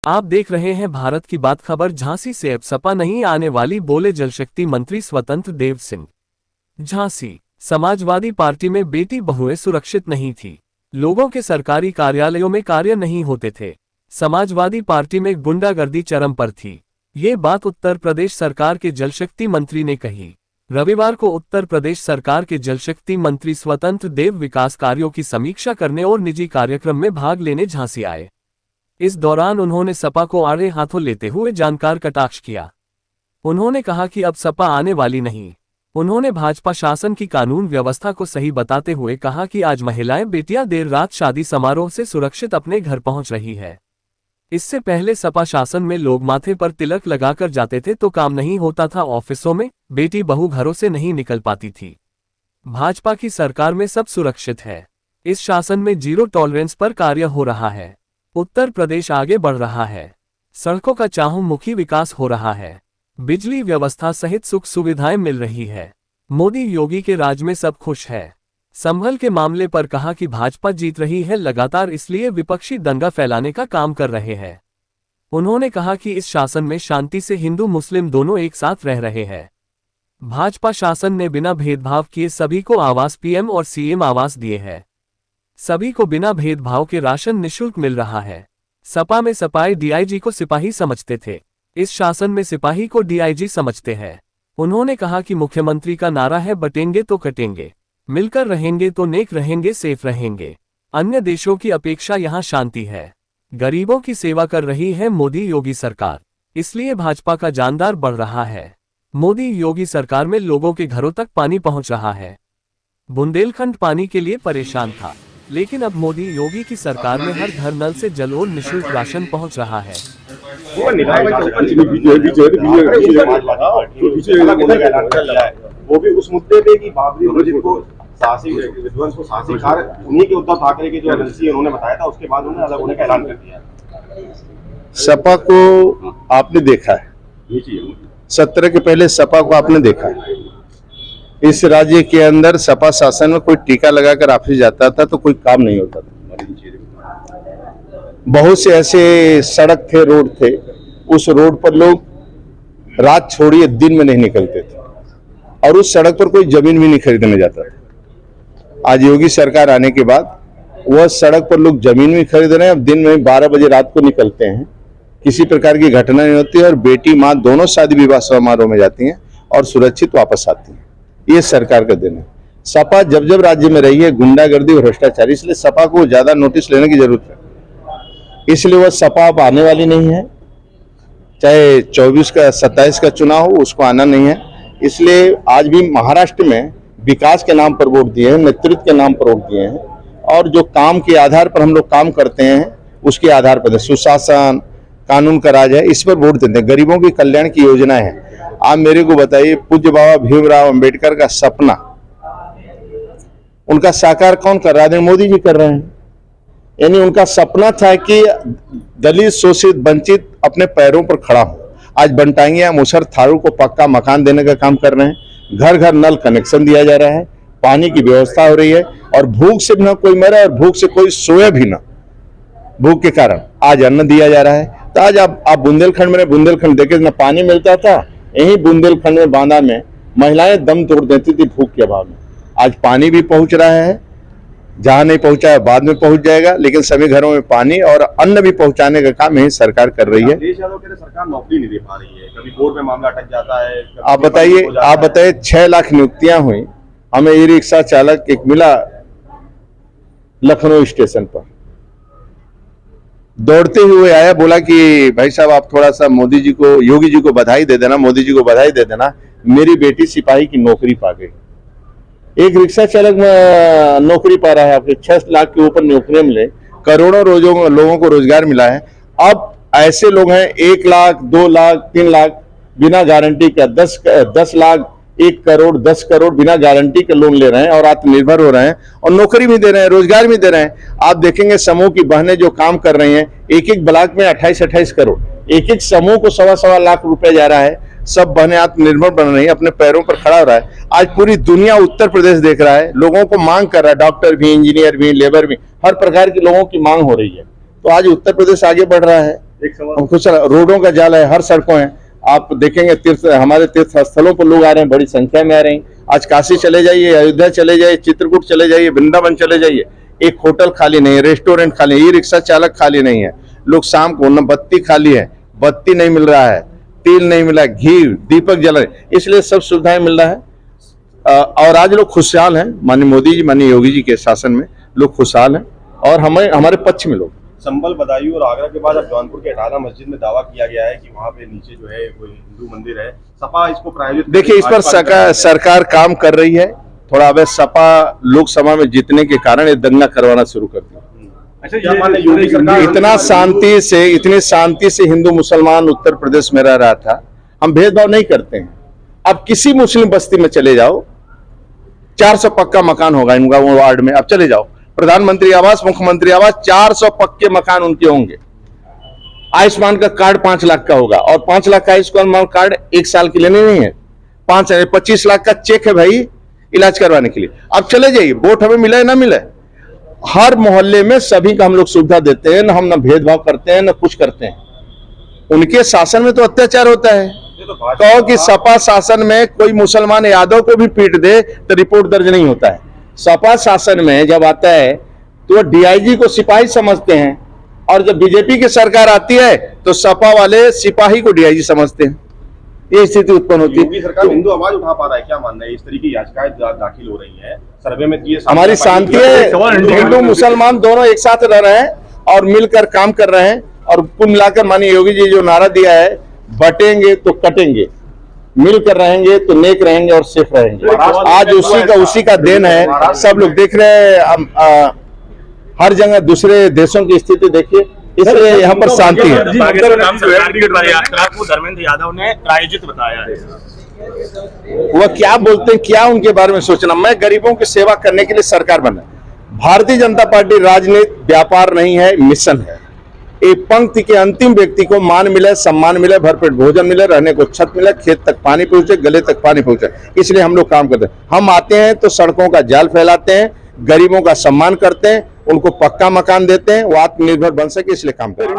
आप देख रहे हैं भारत की बात खबर। झांसी से अब सपा नहीं आने वाली, बोले जलशक्ति मंत्री स्वतंत्र देव सिंह। झांसी समाजवादी पार्टी में बेटी बहुएं सुरक्षित नहीं थी। लोगों के सरकारी कार्यालयों में कार्य नहीं होते थे। समाजवादी पार्टी में गुंडागर्दी चरम पर थी। ये बात उत्तर प्रदेश सरकार के जलशक्ति मंत्री ने कही। रविवार को उत्तर प्रदेश सरकार के जलशक्ति मंत्री स्वतंत्र देव विकास कार्यों की समीक्षा करने और निजी कार्यक्रम में भाग लेने झांसी आए। इस दौरान उन्होंने सपा को आड़े हाथों लेते हुए जानकार कटाक्ष किया। उन्होंने कहा कि अब सपा आने वाली नहीं। उन्होंने भाजपा शासन की कानून व्यवस्था को सही बताते हुए कहा कि आज महिलाएं बेटियां देर रात शादी समारोह से सुरक्षित अपने घर पहुंच रही है। इससे पहले सपा शासन में लोग माथे पर तिलक लगाकर जाते थे तो काम नहीं होता था, ऑफिसों में बेटी बहू घरों से नहीं निकल पाती थी। भाजपा की सरकार में सब सुरक्षित है। इस शासन में जीरो टॉलरेंस पर कार्य हो रहा है। उत्तर प्रदेश आगे बढ़ रहा है। सड़कों का चाहुमुखी विकास हो रहा है। बिजली व्यवस्था सहित सुख सुविधाएं मिल रही है। मोदी योगी के राज में सब खुश है। संभल के मामले पर कहा कि भाजपा जीत रही है लगातार, इसलिए विपक्षी दंगा फैलाने का काम कर रहे हैं। उन्होंने कहा कि इस शासन में शांति से हिंदू मुस्लिम दोनों एक साथ रह रहे हैं। भाजपा शासन ने बिना भेदभाव किए सभी को आवास, पीएम और सीएम आवास दिए हैं। सभी को बिना भेदभाव के राशन निःशुल्क मिल रहा है। सपा में सपाई डीआईजी को सिपाही समझते थे, इस शासन में सिपाही को डीआईजी समझते हैं। उन्होंने कहा कि मुख्यमंत्री का नारा है बटेंगे तो कटेंगे, मिलकर रहेंगे तो नेक रहेंगे, सेफ रहेंगे। अन्य देशों की अपेक्षा यहाँ शांति है। गरीबों की सेवा कर रही है मोदी योगी सरकार, इसलिए भाजपा का जानदार बढ़ रहा है। मोदी योगी सरकार में लोगों के घरों तक पानी पहुंच रहा है। बुंदेलखंड पानी के लिए परेशान था, लेकिन अब मोदी योगी की सरकार में हर घर नल से जल और निःशुल्क राशन पहुंच रहा है। वो भी उस मुद्दे पे कि बाबरी मस्जिद को विध्वंस को साहसीकार उन्हीं के उद्धव ठाकरे के जो एजेंसी उन्होंने बताया था, उसके बाद उन्होंने अलग होने का ऐलान कर दिया। सपा को आपने देखा है, 17 के पहले सपा को आपने देखा है। इस राज्य के अंदर सपा शासन में कोई टीका लगाकर ऑफिस जाता था तो कोई काम नहीं होता था। बहुत से ऐसे सड़क थे, रोड थे, उस रोड पर लोग रात छोड़िए दिन में नहीं निकलते थे और उस सड़क पर कोई जमीन भी नहीं खरीदने जाता था। आज योगी सरकार आने के बाद वह सड़क पर लोग जमीन भी खरीद रहे हैं। अब दिन में 12 बजे रात को निकलते हैं, किसी प्रकार की घटना नहीं होती है और बेटी माँ दोनों शादी विवाह समारोह में जाती हैं और सुरक्षित वापस आती हैं। ये सरकार का दिन है। सपा जब जब राज्य में रही है गुंडागर्दी और भ्रष्टाचार, इसलिए सपा को ज्यादा नोटिस लेने की जरूरत है। इसलिए वह सपा अब आने वाली नहीं है, चाहे 24 का 27 का चुनाव हो, उसको आना नहीं है। इसलिए आज भी महाराष्ट्र में विकास के नाम पर वोट दिए हैं, नेतृत्व के नाम पर वोट दिए हैं और जो काम के आधार पर हम लोग काम करते हैं उसके आधार पर सुशासन, कानून का राज है, इस पर वोट देते हैं। गरीबों की कल्याण की योजना है। आप मेरे को बताइए, पूज्य बाबा भीमराव अंबेडकर का सपना, उनका साकार कौन कर रहा है? मोदी जी कर रहे हैं। यानी उनका सपना था कि दलित, शोषित, वंचित अपने पैरों पर खड़ा हो। आज बनटांगिया, मुसर, थारू को पक्का मकान देने का काम कर रहे हैं। घर घर नल कनेक्शन दिया जा रहा है, पानी की व्यवस्था हो रही है और भूख से भी ना कोई मरे और भूख से कोई सोए भी ना। भूख के कारण आज अन्न दिया जा रहा है। तो आज आप बुंदेलखंड में, बुंदेलखंड देखे ना पानी मिलता था, यही बुंदेलखंड में बांदा में महिलाएं दम तोड़ देती थी भूख के अभाव में। आज पानी भी पहुंच रहा है, जहां नहीं पहुंचा है बाद में पहुंच जाएगा, लेकिन सभी घरों में पानी और अन्न भी पहुंचाने का काम यही सरकार कर रही है। सरकार नौकरी नहीं दे पा रही है, कभी कोर्ट में मामला अटक जाता है। आप बताइए 6 लाख नियुक्तियां हुई। हमें ई रिक्शा चालक एक मिला लखनऊ स्टेशन पर, दौड़ते हुए आया, बोला कि भाई साहब आप थोड़ा सा मोदी जी को, योगी जी को बधाई दे देना, मोदी जी को बधाई दे देना, मेरी बेटी सिपाही की नौकरी पा गई। एक रिक्शा चालक में नौकरी पा रहा है, आपके 6 लाख के ऊपर नौकरियां मिले, करोड़ों लोगों को रोजगार मिला है। अब ऐसे लोग हैं 1 लाख, 2 लाख, 3 लाख बिना गारंटी का, 10 लाख, 1 करोड़, 10 करोड़ बिना गारंटी के लोन ले रहे हैं और आत्मनिर्भर हो रहे हैं और नौकरी भी दे रहे हैं, रोजगार भी दे रहे हैं। आप देखेंगे समूह की बहनें जो काम कर रही हैं, एक ब्लॉक में 28-28 करोड़, एक समूह को 1.25 लाख रुपए जा रहा है। सब बहनें आत्मनिर्भर बन रही है, अपने पैरों पर खड़ा हो रहा है। आज पूरी दुनिया उत्तर प्रदेश देख रहा है, लोगों को मांग कर रहा है, डॉक्टर भी, इंजीनियर भी, लेबर भी, हर प्रकार के लोगों की मांग हो रही है। तो आज उत्तर प्रदेश आगे बढ़ रहा है। खुशहाल रोडों का जाल है, हर सड़कों है। आप देखेंगे हमारे तीर्थ स्थलों पर लोग आ रहे हैं, बड़ी संख्या में आ रहे हैं। आज काशी चले जाइए, अयोध्या चले जाइए, चित्रकूट चले जाइए, वृंदावन चले जाइए, एक होटल खाली नहीं है, रेस्टोरेंट खाली है, ई रिक्शा चालक खाली नहीं है। लोग शाम को न बत्ती खाली है, बत्ती नहीं मिल रहा है, तेल नहीं मिला, घी दीपक जल रहे, इसलिए सब सुविधाएं मिल रहा है। और आज लोग खुशहाल हैं, माननीय मोदी जी, माननीय योगी जी के शासन में लोग खुशहाल हैं और हमारे पक्ष में लोग। संभल, बदायूं और आगरा के बाद अब जौनपुर के अटाला मस्जिद में दावा किया गया है कि वहां पे नीचे जो है कोई हिंदू मंदिर है। सपा इसको प्रायोजित, देखिए इस पर सरकार काम कर रही है। थोड़ा अब सपा लोकसभा में जीतने के कारण ये दंगा करवाना शुरू कर दिया। अच्छा, क्या मानना है योगी सरकार इतनी शांति से हिंदू मुसलमान उत्तर प्रदेश में रह रहा था। हम भेदभाव नहीं करते हैं। अब किसी मुस्लिम बस्ती में चले जाओ, 400 पक्का मकान होगा इनका वो वार्ड में। अब चले जाओ, प्रधानमंत्री आवास, मुख्यमंत्री आवास, 400 पक्के मकान उनके होंगे। आयुष्मान का कार्ड 5 लाख का होगा और 5 लाख का आयुष्मान कार्ड 1 साल के लिए नहीं है, 25 लाख का चेक है भाई इलाज करवाने के लिए। अब चले जाइए, वोट हमें मिले ना मिले, हर मोहल्ले में सभी का हम लोग सुविधा देते हैं, ना हम ना भेदभाव करते हैं ना कुछ करते हैं। उनके शासन में तो अत्याचार होता है। कहो कि सपा शासन में कोई मुसलमान यादव को भी पीट दे तो रिपोर्ट दर्ज नहीं होता है। सपा शासन में जब आता है तो डीआईजी को सिपाही समझते हैं और जब बीजेपी की सरकार आती है तो सपा वाले सिपाही को डीआईजी समझते हैं। ये स्थिति उत्पन्न होती है। योगी सरकार हिंदू आवाज उठा पा रहा है, क्या मानना है? इस तरह की याचिकाएं दाखिल हो रही हैं सर्वे में। हमारी शांति है, हिंदू मुसलमान दोनों एक साथ रह रहे हैं और मिलकर काम कर रहे हैं। और कुल मिलाकर माननीय योगी जी जो नारा दिया है, बटेंगे तो कटेंगे, मिलकर रहेंगे तो नेक रहेंगे और सेफ रहेंगे, आज उसी का देन है। सब लोग देख रहे हैं, हर जगह दूसरे देशों की स्थिति देखिए, इसलिए यहाँ पर शांति है। धर्मेंद्र यादव ने प्रायोजित बताया है। वह क्या बोलते हैं, क्या उनके बारे में सोचना। मैं गरीबों की सेवा करने के लिए सरकार बना। भारतीय जनता पार्टी राजनीति व्यापार नहीं है, मिशन है। एक पंक्ति के अंतिम व्यक्ति को मान मिले, सम्मान मिले, भरपेट भोजन मिले, रहने को छत मिले, खेत तक पानी पहुंचे, गले तक पानी पहुंचे, इसलिए हम लोग काम करते हैं। हम आते हैं तो सड़कों का जाल फैलाते हैं, गरीबों का सम्मान करते हैं, उनको पक्का मकान देते हैं, वो आत्मनिर्भर बन सके, इसलिए काम करते हैं।